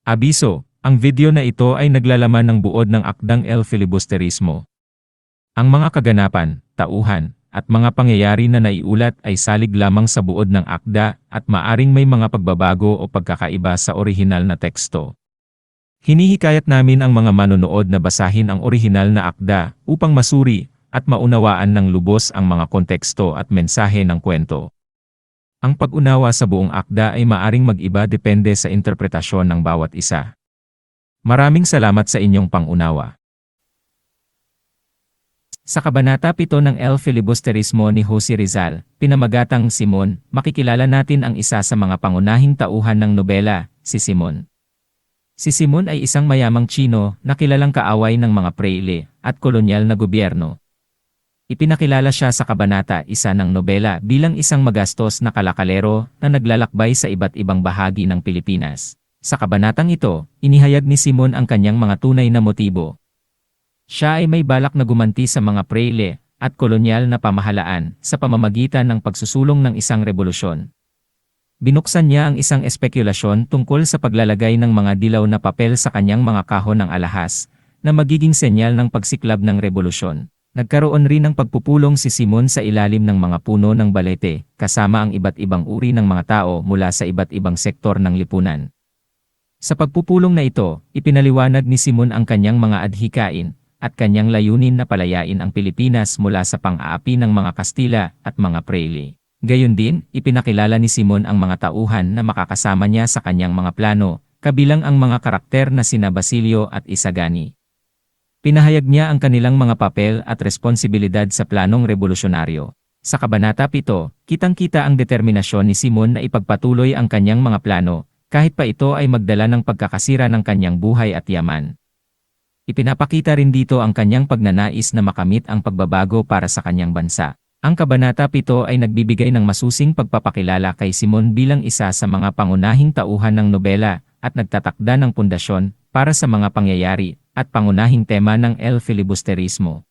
Abiso, ang video na ito ay naglalaman ng buod ng akdang El Filibusterismo. Ang mga kaganapan, tauhan, at mga pangyayari na naiulat ay salig lamang sa buod ng akda at maaring may mga pagbabago o pagkakaiba sa orihinal na teksto. Hinihikayat namin ang mga manonood na basahin ang orihinal na akda upang masuri at maunawaan ng lubos ang mga konteksto at mensahe ng kwento. Ang pag-unawa sa buong akda ay maaring mag-iba depende sa interpretasyon ng bawat isa. Maraming salamat sa inyong pangunawa. Sa Kabanata 7 ng El Filibusterismo ni Jose Rizal, pinamagatang Simon, makikilala natin ang isa sa mga pangunahing tauhan ng nobela, si Simon. Si Simon ay isang mayamang Tsino na kilalang kaaway ng mga preile at kolonyal na gobyerno. Ipinakilala siya sa Kabanata 1 ng nobela bilang isang magastos na kalakalero na naglalakbay sa iba't ibang bahagi ng Pilipinas. Sa kabanatang ito, inihayag ni Simon ang kanyang mga tunay na motibo. Siya ay may balak na gumanti sa mga preile at kolonyal na pamahalaan sa pamamagitan ng pagsusulong ng isang revolusyon. Binuksan niya ang isang espekulasyon tungkol sa paglalagay ng mga dilaw na papel sa kanyang mga kahon ng alahas na magiging senyal ng pagsiklab ng revolusyon. Nagkaroon rin ng pagpupulong si Simon sa ilalim ng mga puno ng balete, kasama ang iba't ibang uri ng mga tao mula sa iba't ibang sektor ng lipunan. Sa pagpupulong na ito, ipinaliwanag ni Simon ang kanyang mga adhikain at kanyang layunin na palayain ang Pilipinas mula sa pang-aapi ng mga Kastila at mga preile. Gayon din, ipinakilala ni Simon ang mga tauhan na makakasama niya sa kanyang mga plano, kabilang ang mga karakter na sina Basilio at Isagani. Pinahayag niya ang kanilang mga papel at responsibilidad sa planong revolusyonaryo. Sa Kabanata 7, kitang-kita ang determinasyon ni Simon na ipagpatuloy ang kanyang mga plano, kahit pa ito ay magdala ng pagkakasira ng kanyang buhay at yaman. Ipinapakita rin dito ang kanyang pagnanais na makamit ang pagbabago para sa kanyang bansa. Ang Kabanata 7 ay nagbibigay ng masusing pagpapakilala kay Simon bilang isa sa mga pangunahing tauhan ng nobela at nagtatakda ng pundasyon para sa mga pangyayari at pangunahing tema ng El Filibusterismo.